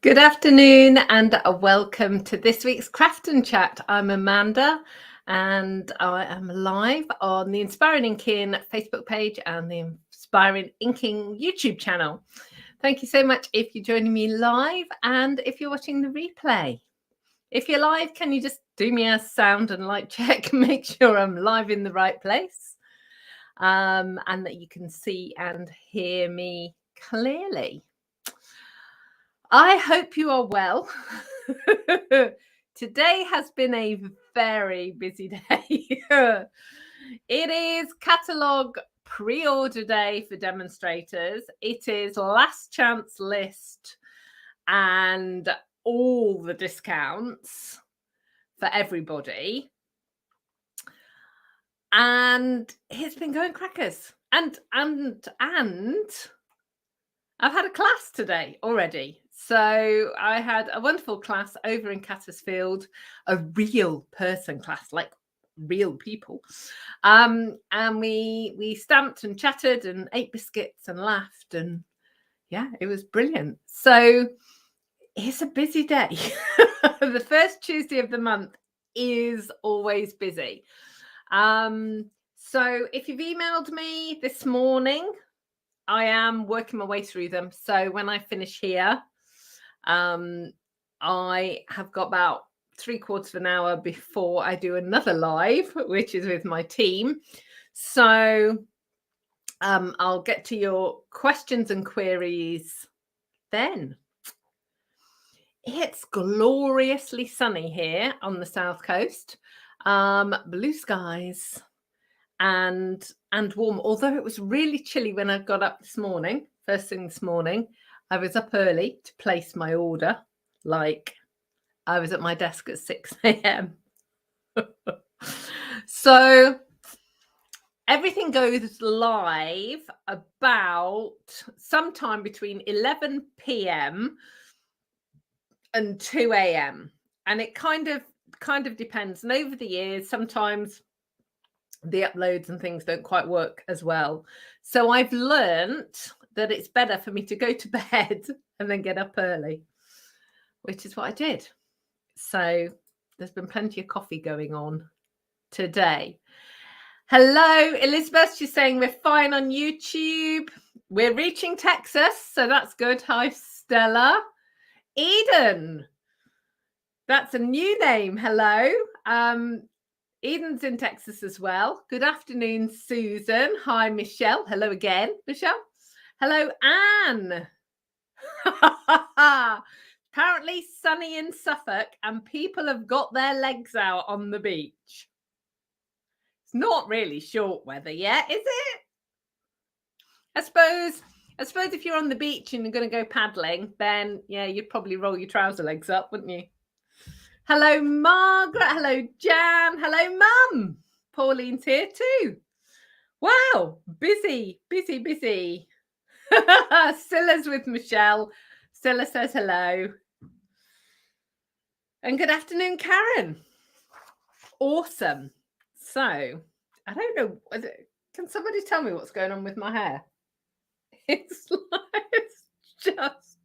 Good afternoon and welcome to this week's Craft and Chat. I'm Amanda and I am live on the Inspiring Inking Facebook page and the Inspiring Inking YouTube channel. Thank you so much if you're joining me live and if you're watching the replay. If you're live, can you just do me a sound and light check, make sure I'm live in the right place and that you can see and hear me clearly. I hope you are well. Today has been a very busy day. It is catalogue pre-order day for demonstrators. It is last chance list and all the discounts for everybody. And it's been going crackers. And I've had a class today already. So I had a wonderful class over in Cattersfield, a real person class, like real people. And we stamped and chatted and ate biscuits and laughed. And yeah, it was brilliant. So it's a busy day. The first Tuesday of the month is always busy. So if you've emailed me this morning, I am working my way through them. So when I finish here, I have got about 3/4 of an hour before I do another live, which is with my team. So I'll get to your questions and queries then. It's gloriously sunny here on the south coast. Blue skies and warm, although it was really chilly when I got up this morning. First thing this morning, I was up early to place my order. Like I was at my desk at 6 a.m. So everything goes live about sometime between 11 p.m. and 2 a.m. And it kind of depends. And over the years, sometimes the uploads and things don't quite work as well. So I've learnt that it's better for me to go to bed and then get up early, which is what I did. So there's been plenty of coffee going on today. Hello, Elizabeth. She's saying we're fine on YouTube. We're reaching Texas, so that's good. Hi, Stella. Eden. That's a new name. Hello. Eden's in Texas as well. Good afternoon, Susan. Hi, Michelle. Hello again, Michelle. Hello, Anne. Apparently sunny in Suffolk and people have got their legs out on the beach. It's not really short weather yet, is it? I suppose if you're on the beach and you're going to go paddling, then yeah, you'd probably roll your trouser legs up, wouldn't you? Hello, Margaret. Hello, Jan. Hello, Mum. Pauline's here too. Wow, busy. Scylla's with Michelle. Scylla says hello. And good afternoon, Karen. Awesome. So, I don't know. Can somebody tell me what's going on with my hair? It's just,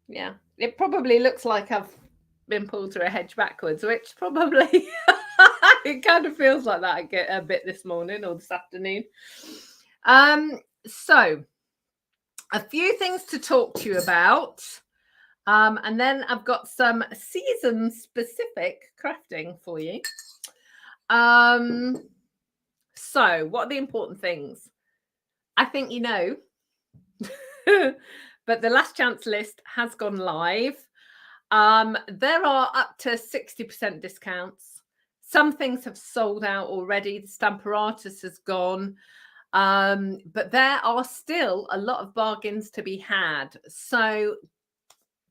yeah. It probably looks like I've been pulled through a hedge backwards, which probably it kind of feels like that a bit this morning or this afternoon. So a few things to talk to you about. And then I've got some season specific crafting for you. So what are the important things? I think you know, but the last chance list has gone live. There are up to 60% discounts. Some things have sold out already. The Stamparatus has gone. But there are still a lot of bargains to be had. So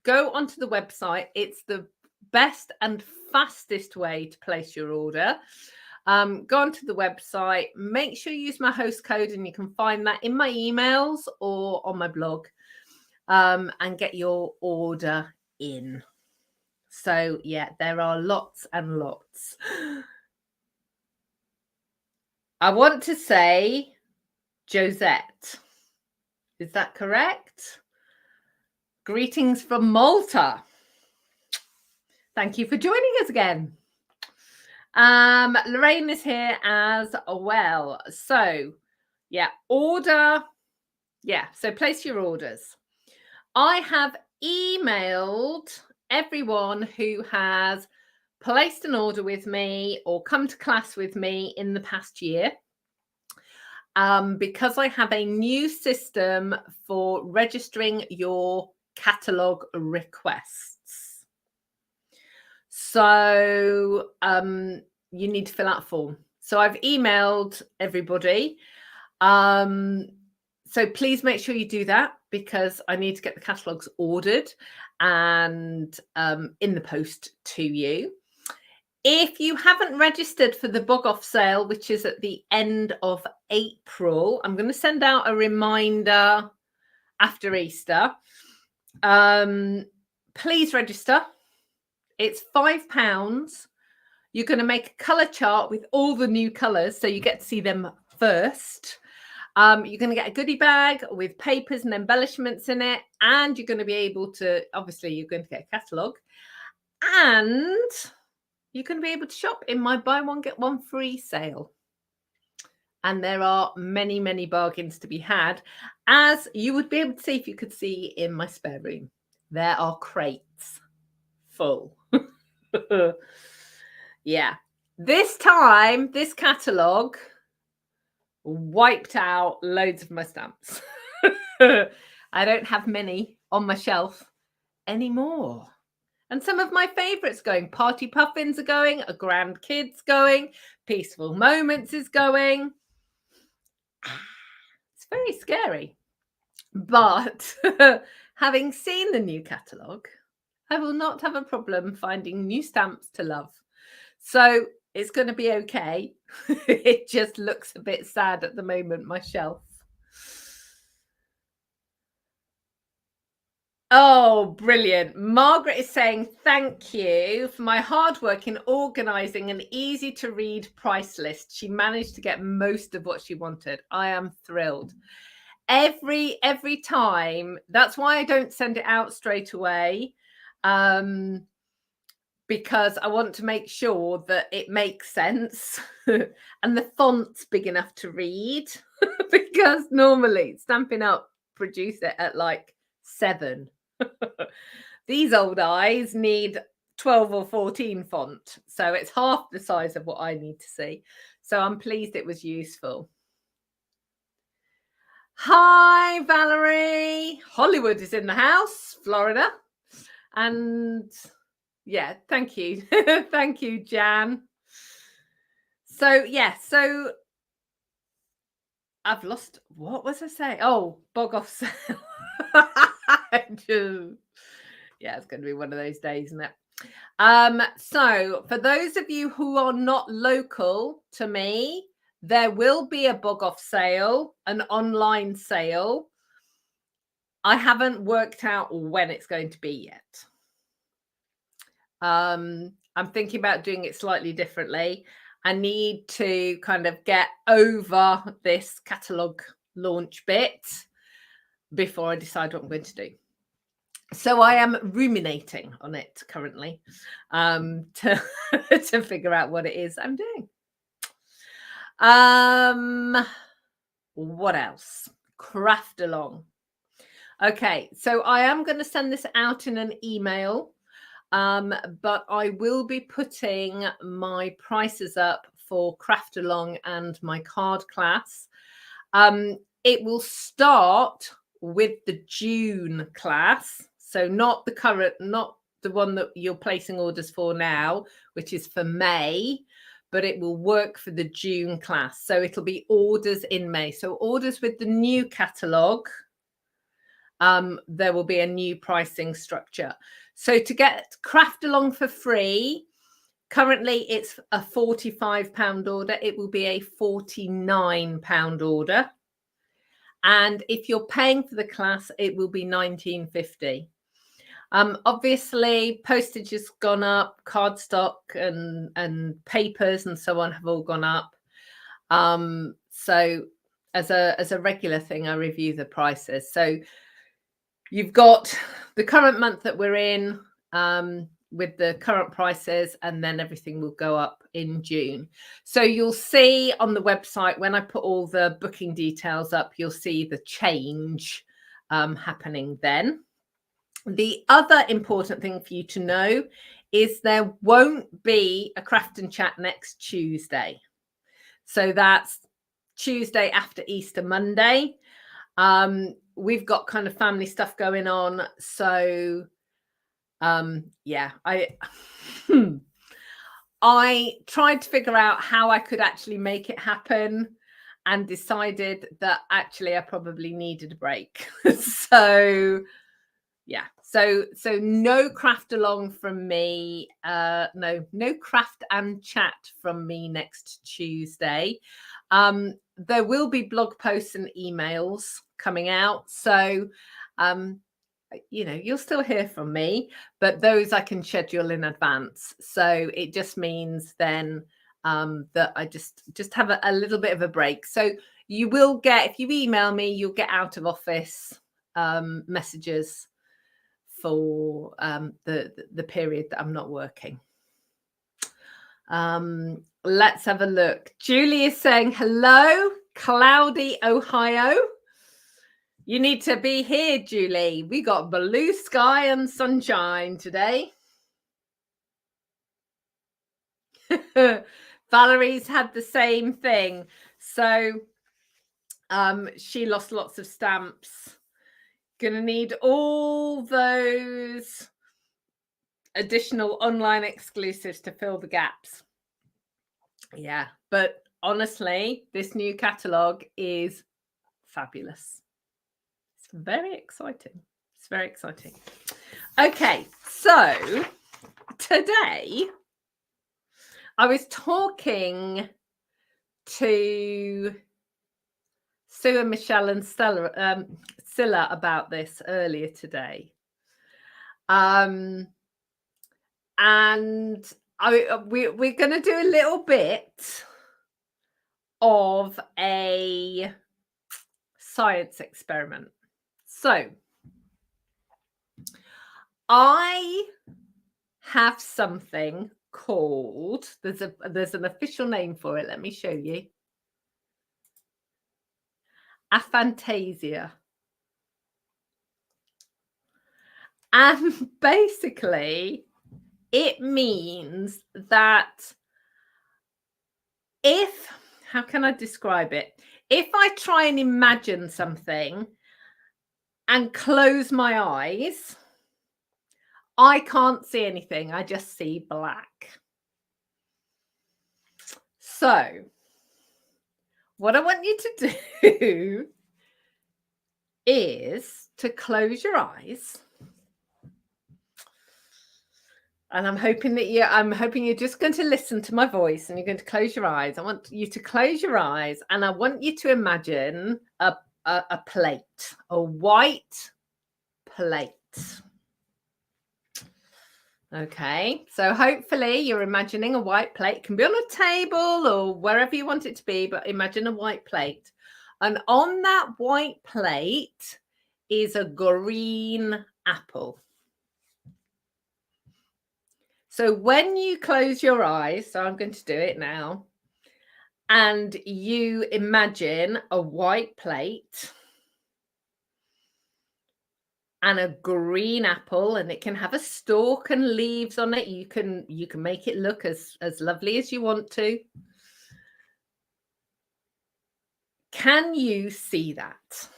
go onto the website. It's the best and fastest way to place your order. Go onto the website. Make sure you use my host code, and you can find that in my emails or on my blog, and get your order in. So yeah, there are lots and lots. I want to say Josette. Is that correct? Greetings from Malta. Thank you for joining us again. Lorraine is here as well. So, yeah, so place your orders. I have emailed everyone who has placed an order with me or come to class with me in the past year. Because I have a new system for registering your catalogue requests. So you need to fill out a form. So I've emailed everybody. So please make sure you do that because I need to get the catalogues ordered and in the post to you. If you haven't registered for the bug off sale, which is at the end of April, I'm going to send out a reminder after Easter. Please register. It's £5. You're going to make a colour chart with all the new colours, so you get to see them first. You're going to get a goodie bag with papers and embellishments in it, and you're going to be able to, obviously, you're going to get a catalogue, and you're going to be able to shop in my buy one, get one free sale. And there are many, many bargains to be had, as you would be able to see if you could see in my spare room. There are crates full. Yeah. This time, this catalogue wiped out loads of my stamps. I don't have many on my shelf anymore. And some of my favourites going. Party Puffins are going. A Grand Kids going. Peaceful Moments is going. It's very scary. But having seen the new catalogue, I will not have a problem finding new stamps to love. So it's going to be okay. It just looks a bit sad at the moment, my shelf. Oh, brilliant. Margaret is saying, thank you for my hard work in organising an easy to read price list. She managed to get most of what she wanted. I am thrilled. Every time. That's why I don't send it out straight away. Because I want to make sure that it makes sense and the font's big enough to read. Because normally Stampin' Up produce it at like 7. These old eyes need 12 or 14 font, so it's half the size of what I need to see. So I'm pleased it was useful. Hi, Valerie. Hollywood is in the house, Florida. And yeah, thank you. Thank you, Jan. So yeah, so I've lost, what was I saying? Oh, bog off sale. Yeah, it's going to be one of those days, isn't it? So for those of you who are not local to me, there will be a bug off sale, an online sale. I haven't worked out when it's going to be yet. I'm thinking about doing it slightly differently. I need to kind of get over this catalogue launch bit before I decide what I'm going to do. So I am ruminating on it currently to figure out what it is I'm doing. What else? Craft along. Okay, so I am going to send this out in an email, but I will be putting my prices up for Craft Along and my card class. It will start with the June class. So not the current, not the one that you're placing orders for now, which is for May, but it will work for the June class. So it'll be orders in May. So orders with the new catalogue, there will be a new pricing structure. So to get Craft Along for free, currently it's a £45 order. It will be a £49 order. And if you're paying for the class, it will be £19.50. Obviously, postage has gone up, cardstock and papers and so on have all gone up. So as a regular thing, I review the prices. So you've got the current month that we're in, with the current prices, and then everything will go up in June. So you'll see on the website, when I put all the booking details up, you'll see the change happening then. The other important thing for you to know is there won't be a craft and chat next Tuesday. So that's Tuesday after Easter Monday. We've got kind of family stuff going on. So yeah, I tried to figure out how I could actually make it happen and decided that actually I probably needed a break. So yeah, so no craft along from me. No craft and chat from me next Tuesday. There will be blog posts and emails coming out. So you'll still hear from me, but those I can schedule in advance. So it just means then that I just have a little bit of a break. So you will get, if you email me, you'll get out of office messages for the period that I'm not working. Let's have a look. Julie is saying hello, cloudy Ohio. You need to be here, Julie. We got blue sky and sunshine today. Valerie's had the same thing. So she lost lots of stamps. Gonna need all those additional online exclusives to fill the gaps. Yeah, but honestly, this new catalogue is fabulous. It's very exciting. It's very exciting. Okay, so today I was talking to Sue and Michelle and Scylla about this earlier today. And we're going to do a little bit of a science experiment. So I have something called, there's an official name for it. Let me show you. Aphantasia. And basically it means that how can I describe it? If I try and imagine something and close my eyes, I can't see anything. I just see black. So what I want you to do is to close your eyes. And I'm hoping you're just going to listen to my voice and you're going to close your eyes. I want you to close your eyes and I want you to imagine a plate, a white plate. Okay, so hopefully you're imagining a white plate. It can be on a table or wherever you want it to be, but imagine a white plate. And on that white plate is a green apple. So when you close your eyes, so I'm going to do it now, and you imagine a white plate and a green apple, and it can have a stalk and leaves on it. You can make it look as lovely as you want to. Can you see that?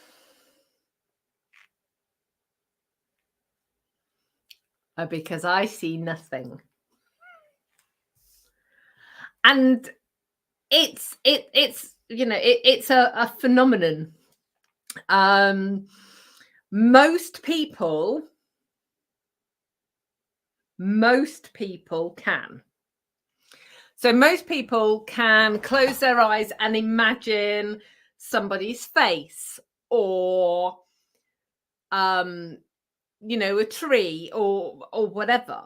Because I see nothing. And it's a phenomenon. Most people can. So most people can close their eyes and imagine somebody's face or a tree or whatever.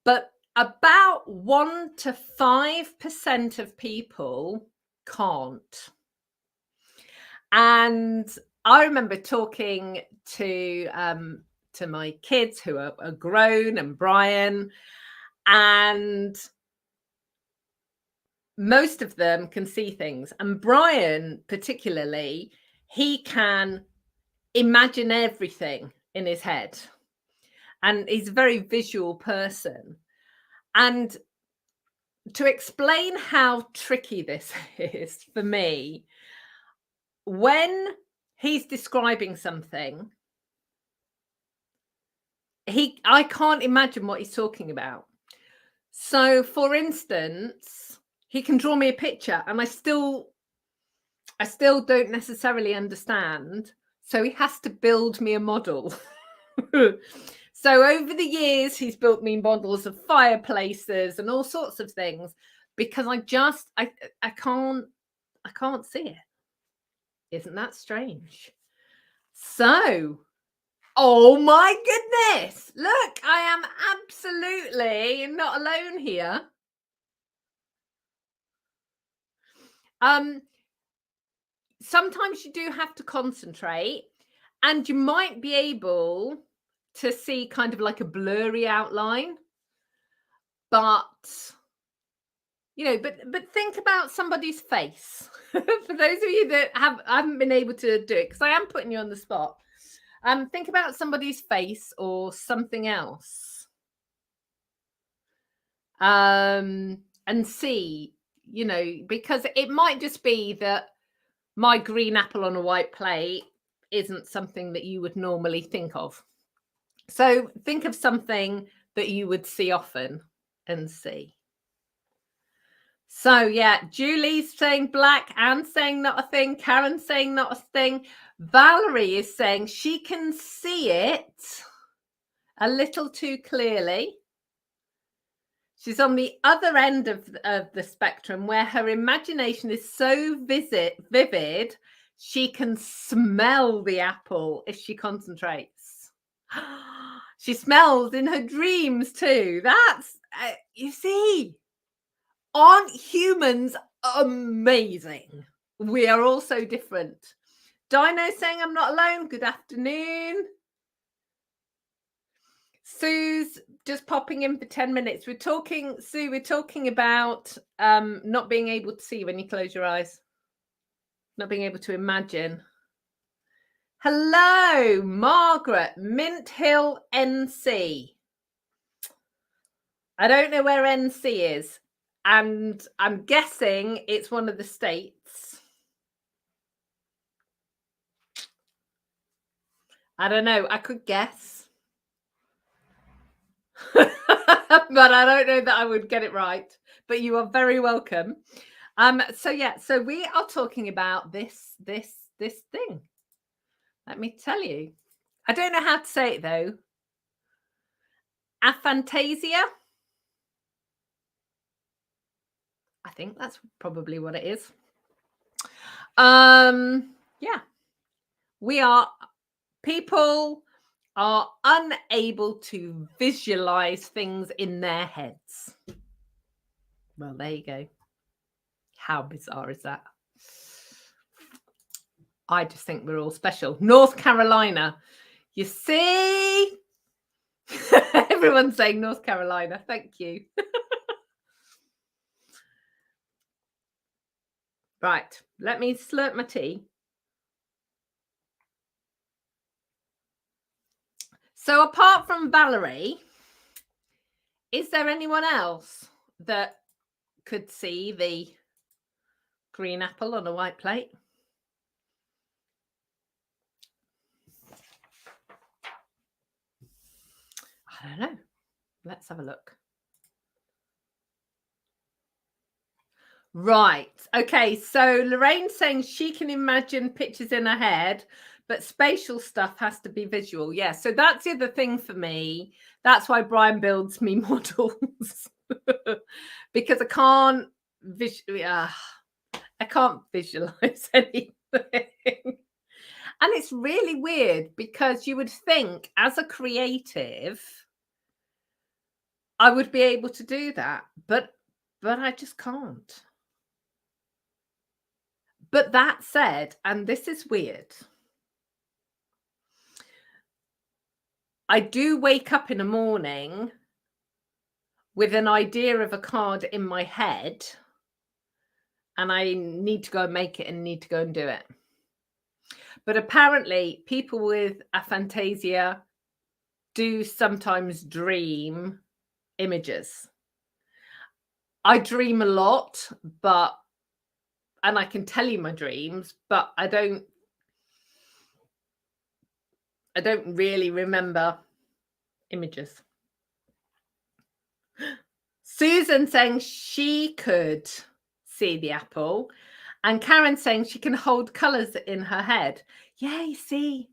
But about 1 to 5% of people can't. And I remember talking to to my kids who are grown, and Brian, and most of them can see things. And Brian, particularly, he can imagine everything in his head. And he's a very visual person. And to explain how tricky this is for me, when he's describing something, I can't imagine what he's talking about. So, for instance, he can draw me a picture and I still don't necessarily understand. So he has to build me a model. So over the years, he's built me models of fireplaces and all sorts of things because I can't see it. Isn't that strange? So, oh my goodness, look, I am absolutely not alone here. Sometimes you do have to concentrate, and you might be able to see kind of like a blurry outline, but but think about somebody's face. For those of you that haven't been able to do it, because I am putting you on the spot. Think about somebody's face or something else, and see, because it might just be that my green apple on a white plate isn't something that you would normally think of. So think of something that you would see often and see. So yeah, Julie's saying black, Anne's saying not a thing, Karen's saying not a thing. Valerie is saying she can see it a little too clearly. She's on the other end of the spectrum where her imagination is so vivid, she can smell the apple if she concentrates. She smells in her dreams too. That's, you see, aren't humans amazing? We are all so different. Dino saying I'm not alone. Good afternoon. Sue's just popping in for 10 minutes. Sue, we're talking about not being able to see when you close your eyes. Not being able to imagine. Hello, Margaret, Mint Hill, NC. I don't know where NC is, and I'm guessing it's one of the states. I don't know. I could guess. But I don't know that I would get it right. But you are very welcome. So yeah, so we are talking about this thing. Let me tell you. I don't know how to say it though. Aphantasia. I think that's probably what it is. Yeah. People are unable to visualize things in their heads. Well, there you go. How bizarre is that? I just think we're all special. North Carolina. You see? Everyone's saying North Carolina. Thank you. Right. Let me slurp my tea. So apart from Valerie, is there anyone else that could see the green apple on a white plate? I don't know. Let's have a look. Right. Okay. So Lorraine's saying she can imagine pictures in her head, but spatial stuff has to be visual. Yeah. So that's the other thing for me. That's why Brian builds me models because I can't visualize anything. And it's really weird because you would think as a creative, I would be able to do that, but I just can't. But that said, and this is weird, I do wake up in the morning with an idea of a card in my head, and I need to go and make it and need to go and do it. But apparently people with aphantasia do sometimes dream images. I dream a lot, and I can tell you my dreams, but I don't really remember images. Susan saying she could see the apple, and Karen saying she can hold colours in her head. Yeah, you see,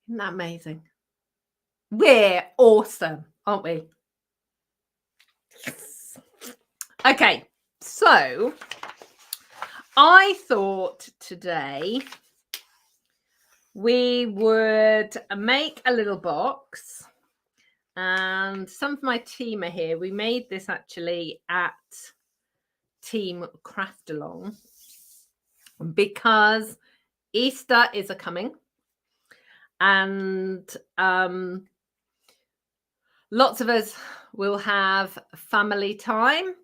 isn't that amazing? We're awesome, aren't we? Yes. Okay, so I thought today we would make a little box, and some of my team are here. We made this actually at Team Craft Along because Easter is a coming, and lots of us will have family time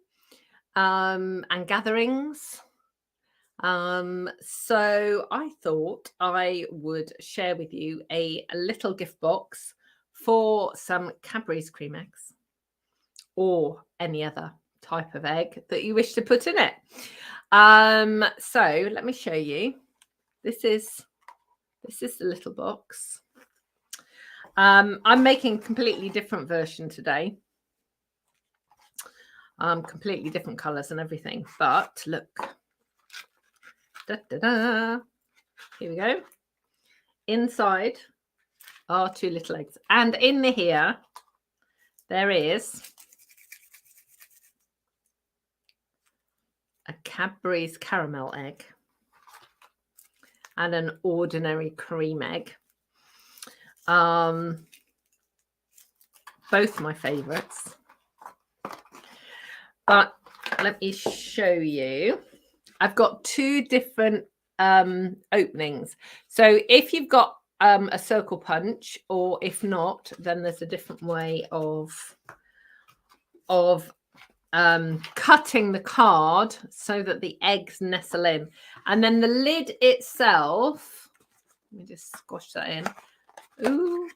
and gatherings. So I thought I would share with you a little gift box for some Cadbury's cream eggs or any other type of egg that you wish to put in it. So let me show you. This is the little box. I'm making a completely different version today. Completely different colors and everything, but look. Da, da, da. Here we go. Inside are 2 little eggs, and in here there is a Cadbury's caramel egg and an ordinary cream egg. Both my favorites, but let me show you. I've got 2 different openings. So if you've got a circle punch, or if not, then there's a different way of cutting the card so that the eggs nestle in, and then the lid itself, let me just squash that in. Ooh,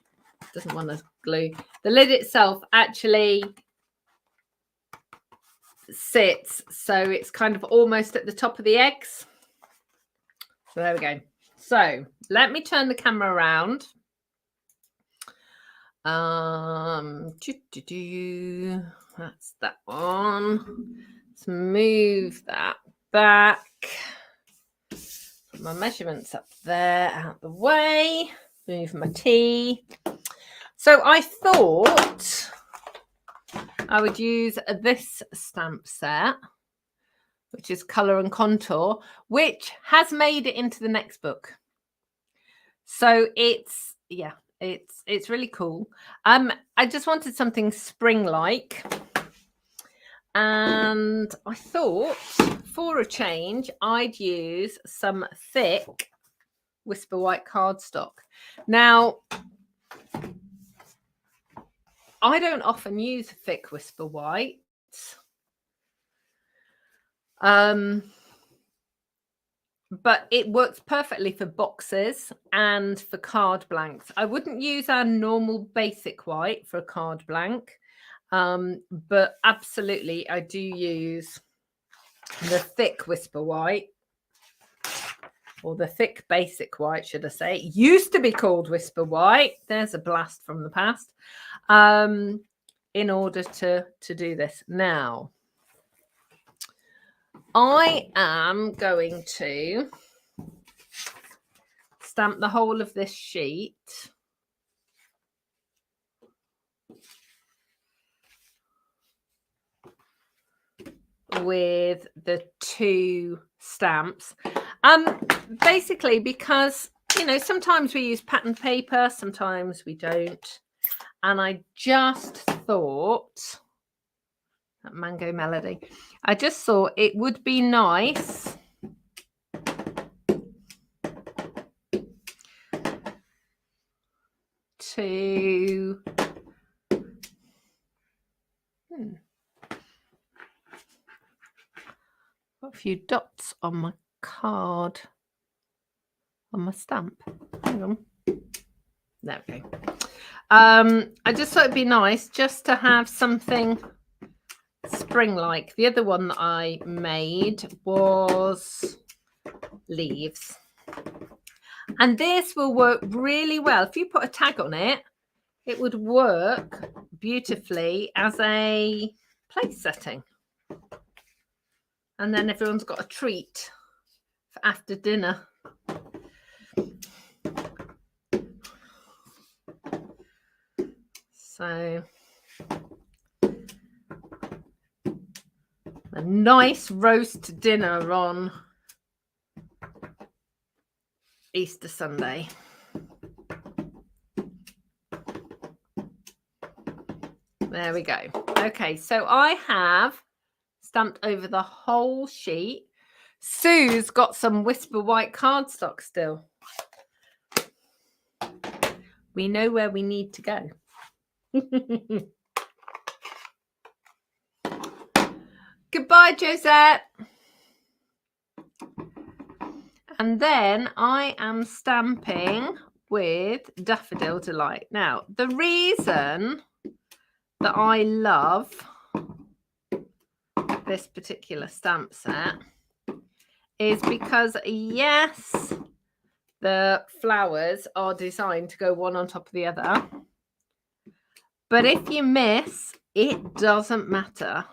doesn't want to glue. The lid itself actually sits, so it's kind of almost at the top of the eggs. So there we go. So let me turn the camera around. That's that one. Let's move that back. Put my measurements up there, out the way. Move my tea. So I thought I would use this stamp set, which is Colour and Contour, which has made it into the next book. So it's really cool. I just wanted something spring-like, and I thought for a change I'd use some thick Whisper White cardstock. Now, I don't often use thick Whisper White. But it works perfectly for boxes and for card blanks. I wouldn't use our normal basic white for a card blank, but absolutely I do use the thick Whisper White, or the thick basic white, should I say. It used to be called Whisper White. There's a blast from the past. In order to do this. Now, I am going to stamp the whole of this sheet with the 2 stamps. Basically because, you know, sometimes we use pattern paper, sometimes we don't. And I just thought, that Mango Melody, I just thought it would be nice to got a few dots on my card, on my stamp. Hang on. There we go. I just thought it'd be nice just to have something spring-like. The other one that I made was leaves. And this will work really well. If you put a tag on it, it would work beautifully as a place setting. And then everyone's got a treat for after dinner. So a nice roast dinner on Easter Sunday. There we go. Okay, so I have stamped over the whole sheet. Sue's got some Whisper White cardstock still. We know where we need to go. Goodbye, Josette. And then I am stamping with Daffodil Delight. Now, the reason that I love this particular stamp set is because, yes, the flowers are designed to go one on top of the other. But if you miss, it doesn't matter.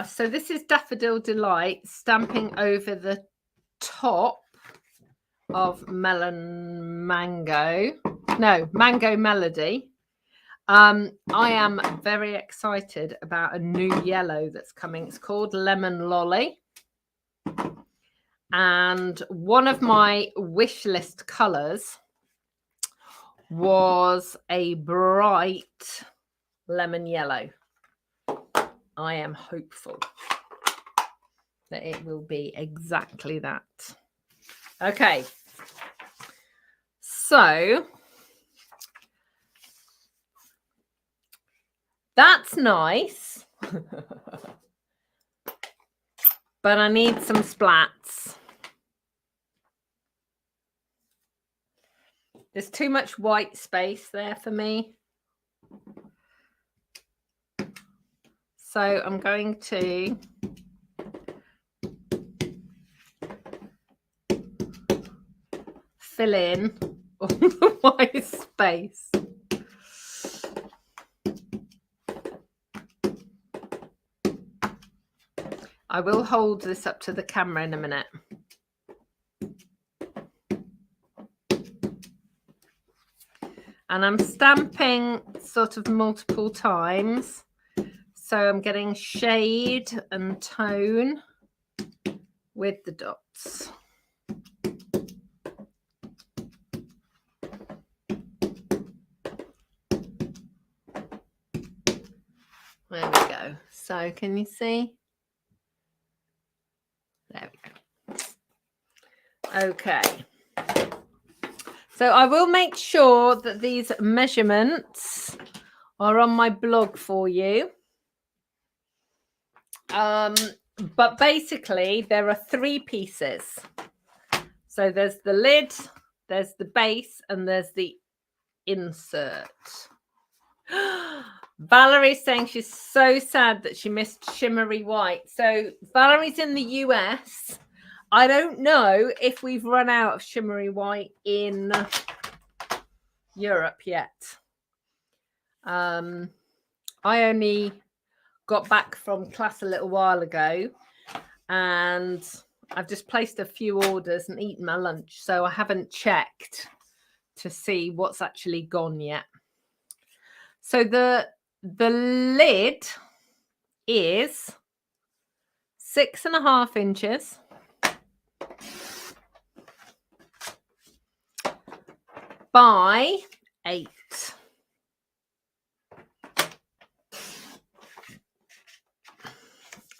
So this is Daffodil Delight stamping over the top of Mango Melody. I am very excited about a new yellow that's coming. It's called Lemon Lolly. And one of my wish list colors was a bright lemon yellow. I am hopeful that it will be exactly that. Okay. So that's nice. But I need some splats. There's too much white space there for me. So I'm going to fill in all the white space. I will hold this up to the camera in a minute. And I'm stamping sort of multiple times. So I'm getting shade and tone with the dots. There we go. So can you see? There we go. Okay. So I will make sure that these measurements are on my blog for you. But basically there are 3 pieces. So there's the lid, there's the base, and there's the insert. Valerie's saying she's so sad that she missed Shimmery White. So Valerie's in the US. I don't know if we've run out of Shimmery White in Europe yet. I only got back from class a little while ago and I've just placed a few orders and eaten my lunch, so I haven't checked to see what's actually gone yet. So the lid is 6.5 inches by 8.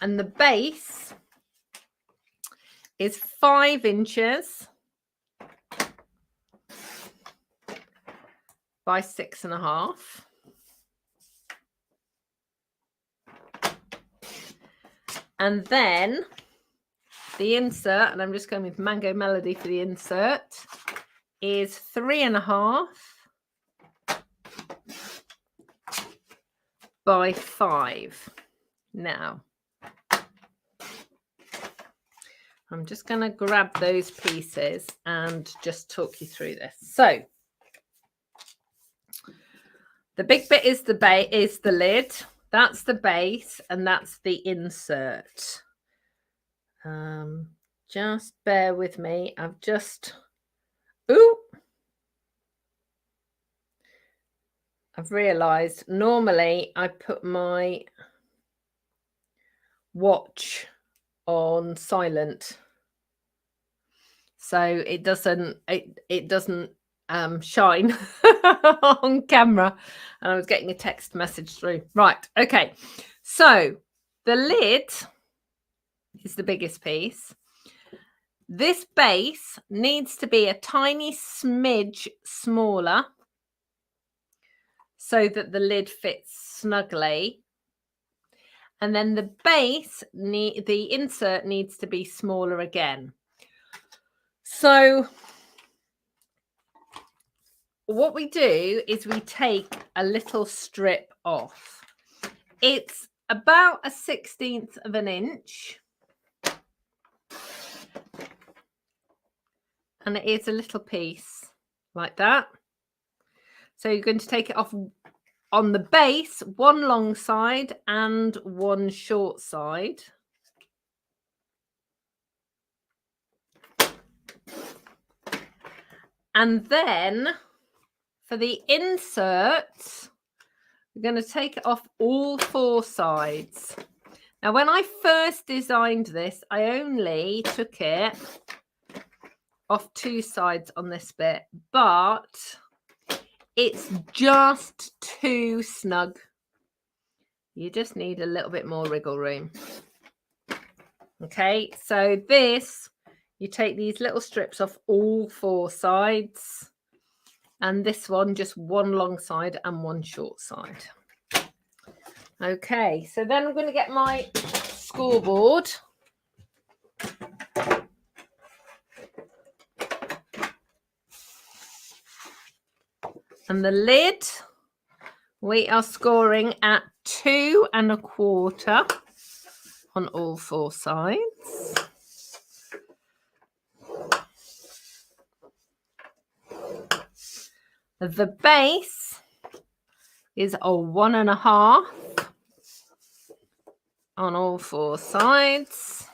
And the base is 5 inches by 6.5. And then the insert, and I'm just going with Mango Melody for the insert, is 3.5 by 5. Now, I'm just going to grab those pieces and just talk you through this. So, the big bit is the lid. That's the base, and that's the insert. Just bear with me. I've realized normally I put my watch on silent, so it doesn't shine on camera. And I was getting a text message through. Right, okay, so the lid is the biggest piece. This base needs to be a tiny smidge smaller so that the lid fits snugly. And then the base, the insert needs to be smaller again. So what we do is we take a little strip off. It's about 1/16 of an inch. And it is a little piece like that. So you're going to take it off on the base, one long side and one short side. And then for the insert, we're going to take it off all 4 sides. Now, when I first designed this, I only took it off 2 sides on this bit, but it's just too snug. You just need a little bit more wriggle room. Okay, so this, you take these little strips off all 4 sides, and this one just one long side and one short side. Okay, so then I'm going to get my scoreboard. And the lid, we are scoring at 2 1/4 on all 4 sides. The base is a 1 1/2 on all 4 sides.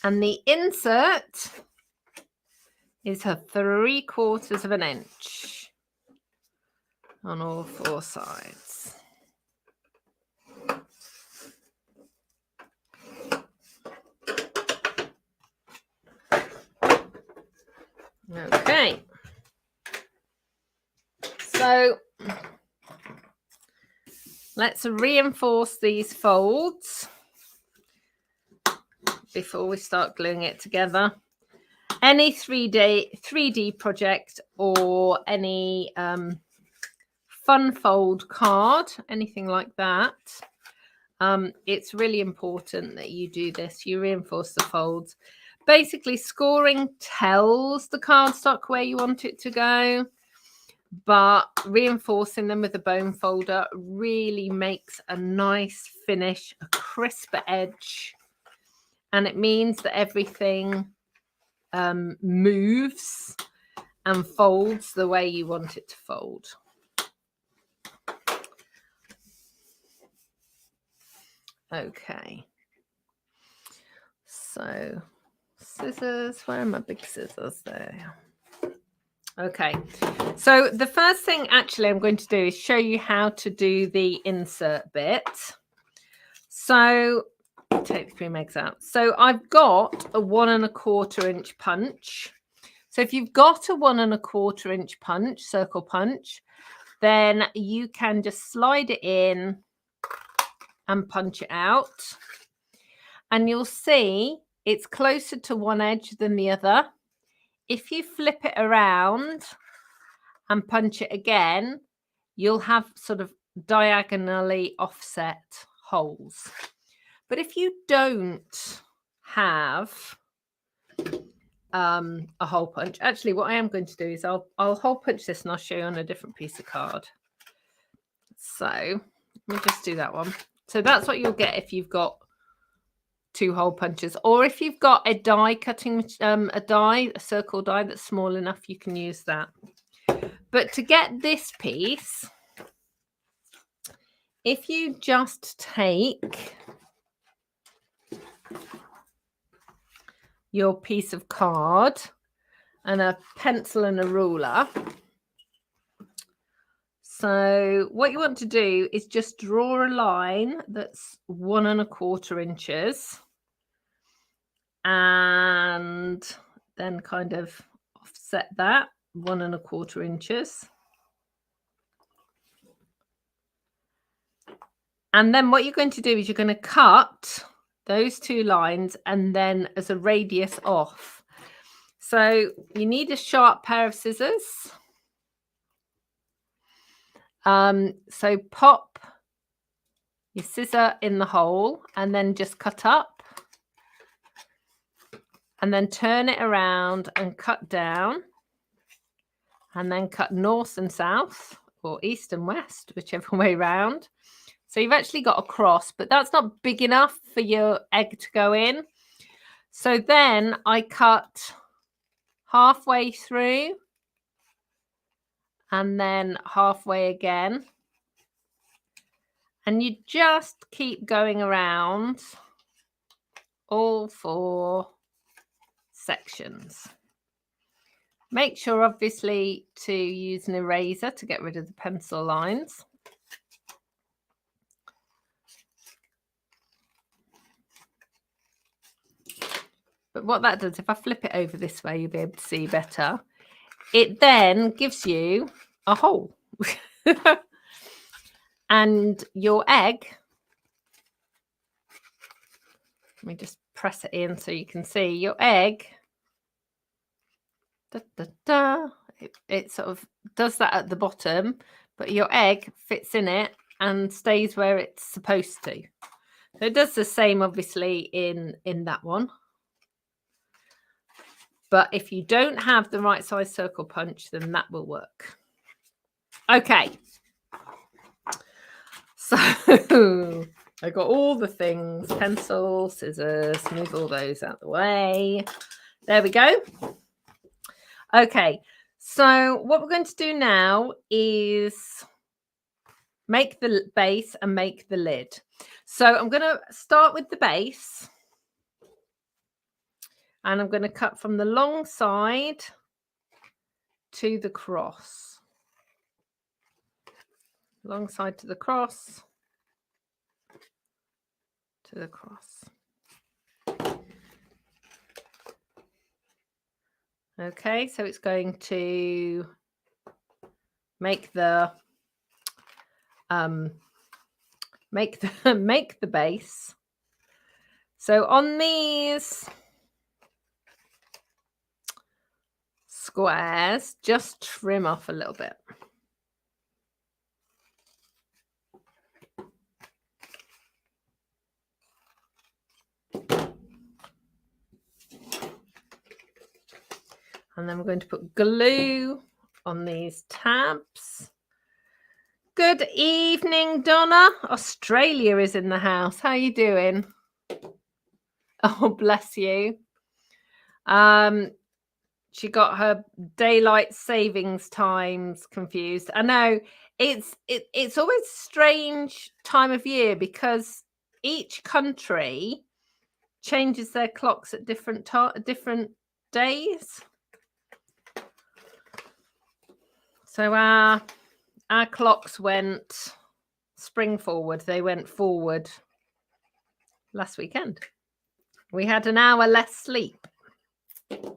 And the insert is a 3/4 of an inch on all 4 sides. Okay, so let's reinforce these folds before we start gluing it together. Any 3D project or any fun fold card, anything like that, it's really important that you do this. You reinforce the folds. Basically, scoring tells the cardstock where you want it to go, but reinforcing them with a bone folder really makes a nice finish, a crisp edge, and it means that everything moves and folds the way you want it to fold. Okay, so scissors, where are my big scissors? There. Okay, so the first thing actually I'm going to do is show you how to do the insert bit. So take the cream eggs out. So I've got a 1 1/4 inch punch. So if you've got a 1 1/4 inch punch, circle punch, then you can just slide it in and punch it out. And you'll see it's closer to one edge than the other. If you flip it around and punch it again, you'll have sort of diagonally offset holes. But if you don't have a hole punch, actually what I am going to do is I'll hole punch this and I'll show you on a different piece of card. So let me just do that one. So that's what you'll get if you've got 2 hole punches, or if you've got a die cutting, a circle die that's small enough, you can use that. But to get this piece, if you just take your piece of card and a pencil and a ruler. So what you want to do is just draw a line that's 1 1/4 inches and then kind of offset that 1 1/4 inches. And then what you're going to do is you're going to cut those 2 lines and then as a radius off. So you need a sharp pair of scissors. So pop your scissor in the hole and then just cut up and then turn it around and cut down and then cut north and south or east and west, whichever way round. So you've actually got a cross, but that's not big enough for your egg to go in. So then I cut halfway through and then halfway again. And you just keep going around all 4 sections. Make sure, obviously, to use an eraser to get rid of the pencil lines. But what that does, if I flip it over this way, you'll be able to see better. It then gives you a hole. And your egg, let me just press it in so you can see your egg. It sort of does that at the bottom, but your egg fits in it and stays where it's supposed to. So it does the same, obviously, in that one. But if you don't have the right size circle punch, then that will work. Okay. So I got all the things, pencil, scissors, move all those out the way. There we go. Okay, so what we're going to do now is make the base and make the lid. So I'm going to start with the base. And I'm going to cut from the long side to the cross. Long side to the cross. To the cross. Okay, so it's going to make the make the base. So on these squares, just trim off a little bit. And then we're going to put glue on these tabs. Good evening, Donna. Australia is in the house. How are you doing? Oh, bless you. She got her daylight savings times confused. I know it's always a strange time of year because each country changes their clocks at different days. So our clocks went spring forward. They went forward last weekend. We had an hour less sleep. Which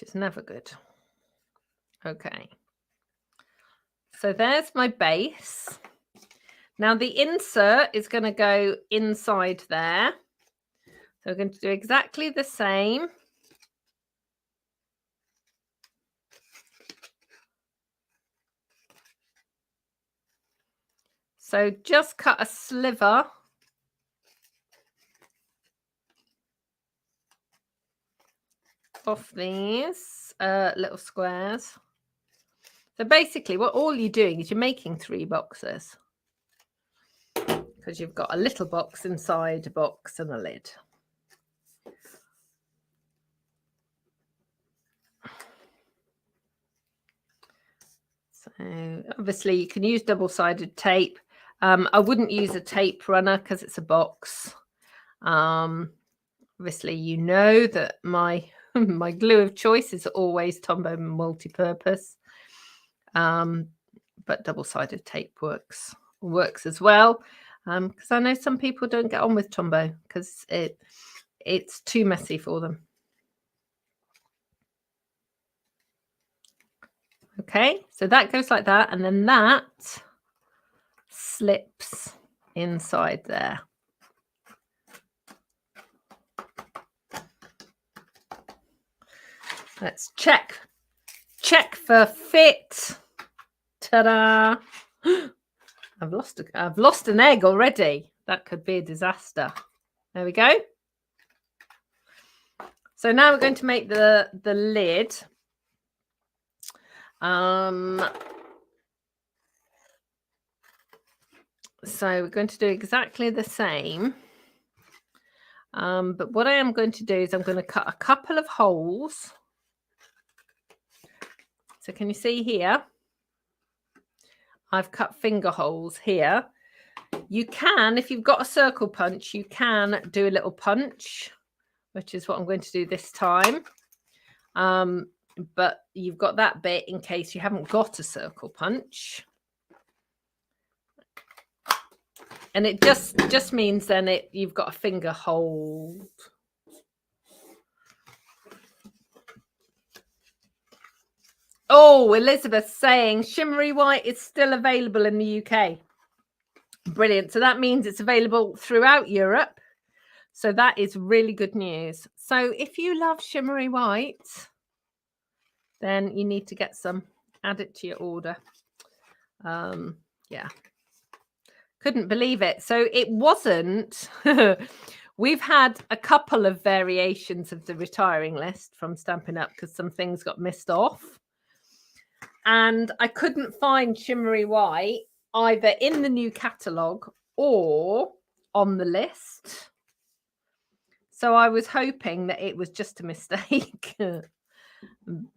is never good. Okay. So there's my base. Now the insert is going to go inside there. So we're going to do exactly the same. So just cut a sliver off these little squares. So basically what all you're doing is you're making 3 boxes, because you've got a little box inside a box and a lid. So obviously you can use double-sided tape. I wouldn't use a tape runner because it's a box. Obviously you know that my my glue of choice is always Tombow multi-purpose, but double-sided tape works as well, because I know some people don't get on with Tombow because it's too messy for them. Okay, so that goes like that, and then that slips inside there. Let's check for fit. Ta-da! I've lost an egg already. That could be a disaster. There we go. So now we're going to make the lid. So we're going to do exactly the same. But what I am going to do is I'm going to cut a couple of holes. So can you see here? I've cut finger holes here. You can, if you've got a circle punch, you can do a little punch, which is what I'm going to do this time. But you've got that bit in case you haven't got a circle punch. And it just means then you've got a finger hold. Oh, Elizabeth saying shimmery white is still available in the UK. Brilliant. So that means it's available throughout Europe. So that is really good news. So if you love shimmery white, then you need to get some, add it to your order. Yeah. Couldn't believe it. So it wasn't, we've had a couple of variations of the retiring list from Stampin' Up because some things got missed off. And I couldn't find shimmery white either in the new catalogue or on the list. So I was hoping that it was just a mistake.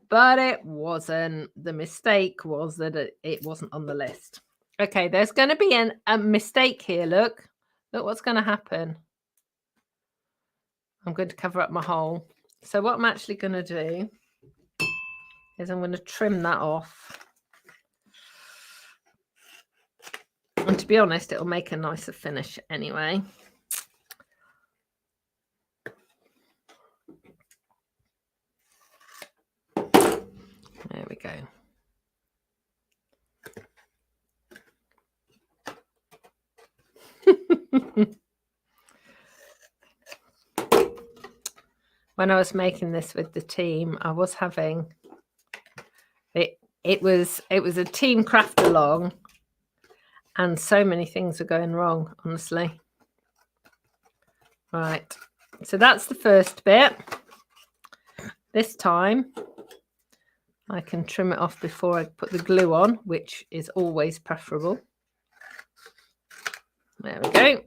But it wasn't. The mistake was that it wasn't on the list. Okay, there's going to be a mistake here. Look what's going to happen. I'm going to cover up my hole. So what I'm actually going to do is I'm going to trim that off. And to be honest, it'll make a nicer finish anyway. There we go. When I was making this with the team, I was having it was a team craft along, and so many things were going wrong, honestly. Right, so that's the first bit. This time I can trim it off before I put the glue on, which is always preferable. There we go.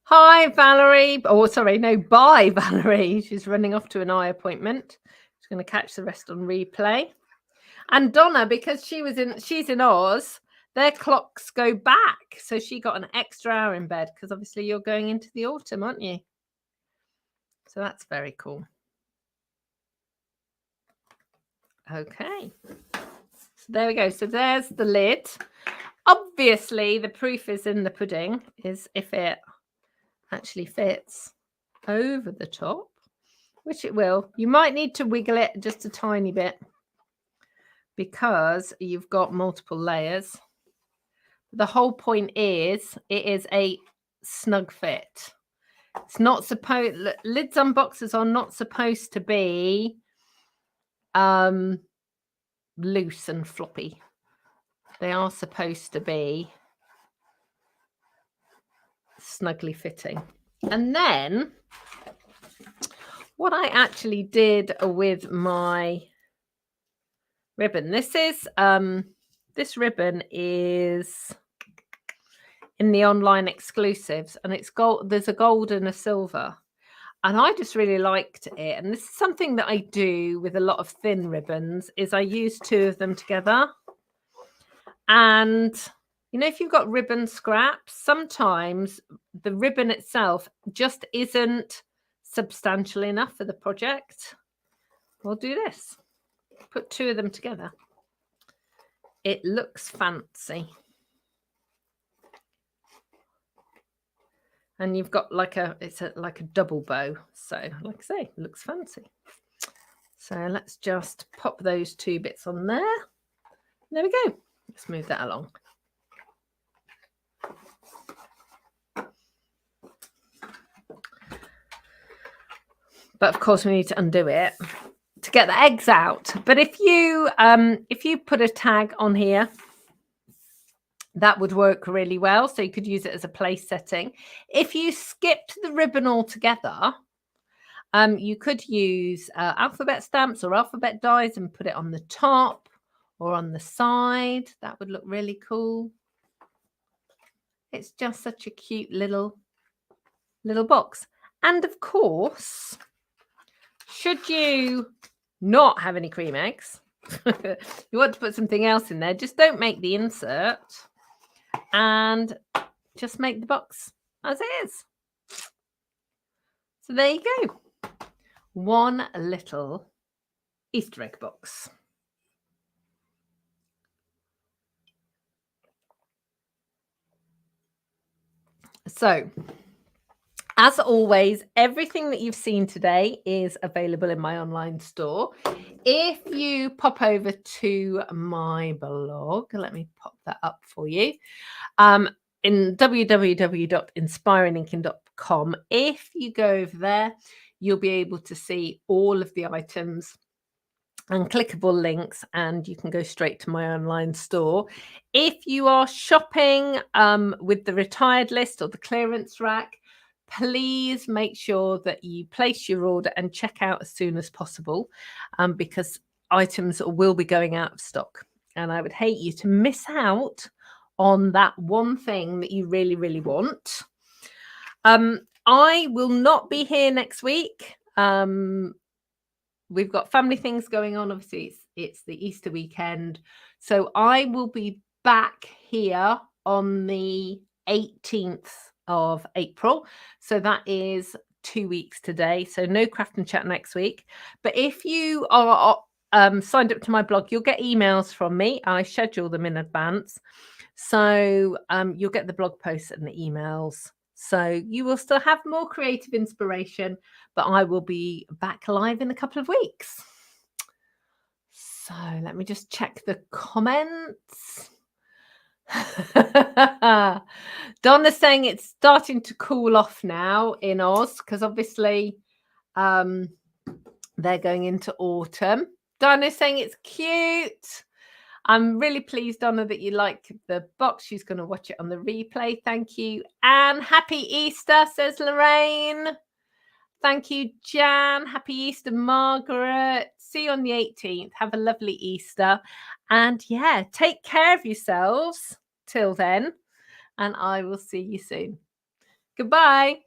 Hi, Valerie. Oh, sorry, no, bye, Valerie. She's running off to an eye appointment. She's going to catch the rest on replay. And Donna, because she's in Oz, their clocks go back. So she got an extra hour in bed because obviously you're going into the autumn, aren't you? So that's very cool. Okay. So there we go. So there's the lid. Obviously, the proof is in the pudding, is if it actually fits over the top, which it will. You might need to wiggle it just a tiny bit because you've got multiple layers. The whole point is it is a snug fit. It's not supposed, lids on boxes are not supposed to be loose and floppy. They are supposed to be snugly fitting. And then what I actually did with my ribbon, this ribbon is in the online exclusives, and it's gold. There's a gold and a silver, and I just really liked it. And this is something that I do with a lot of thin ribbons, is I use two of them together. And you know, if you've got ribbon scraps, sometimes the ribbon itself just isn't substantial enough for the project. We'll do this. Put two of them together. It looks fancy. And you've got like it's like a double bow. So like I say, it looks fancy. So let's just pop those two bits on there. There we go. Let's move that along. But of course we need to undo it to get the eggs out. But if you put a tag on here, that would work really well. So you could use it as a place setting. If you skipped the ribbon altogether, you could use alphabet stamps or alphabet dies and put it on the top or on the side. That would look really cool. It's just such a cute little box. And of course, should you not have any cream eggs, you want to put something else in there, just don't make the insert and just make the box as it is. So there you go. One little Easter egg box. So, as always, everything that you've seen today is available in my online store. If you pop over to my blog, let me pop that up for you, in www.inspiringinking.com, if you go over there, you'll be able to see all of the items and clickable links, and you can go straight to my online store. If you are shopping with the retired list or the clearance rack, please make sure that you place your order and check out as soon as possible, because items will be going out of stock. And I would hate you to miss out on that one thing that you really, really want. I will not be here next week. We've got family things going on. Obviously, it's the Easter weekend. So I will be back here on the 18th of April. So that is 2 weeks today. So no craft and chat next week. But if you are signed up to my blog, you'll get emails from me. I schedule them in advance. So you'll get the blog posts and the emails. So you will still have more creative inspiration, but I will be back live in a couple of weeks. So let me just check the comments. Donna's saying it's starting to cool off now in Oz, because obviously they're going into autumn. Donna's saying it's cute. I'm really pleased, Donna, that you like the box. She's going to watch it on the replay. Thank you. And happy Easter, says Lorraine. Thank you, Jan. Happy Easter, Margaret. See you on the 18th. Have a lovely Easter. And yeah, take care of yourselves till then. And I will see you soon. Goodbye.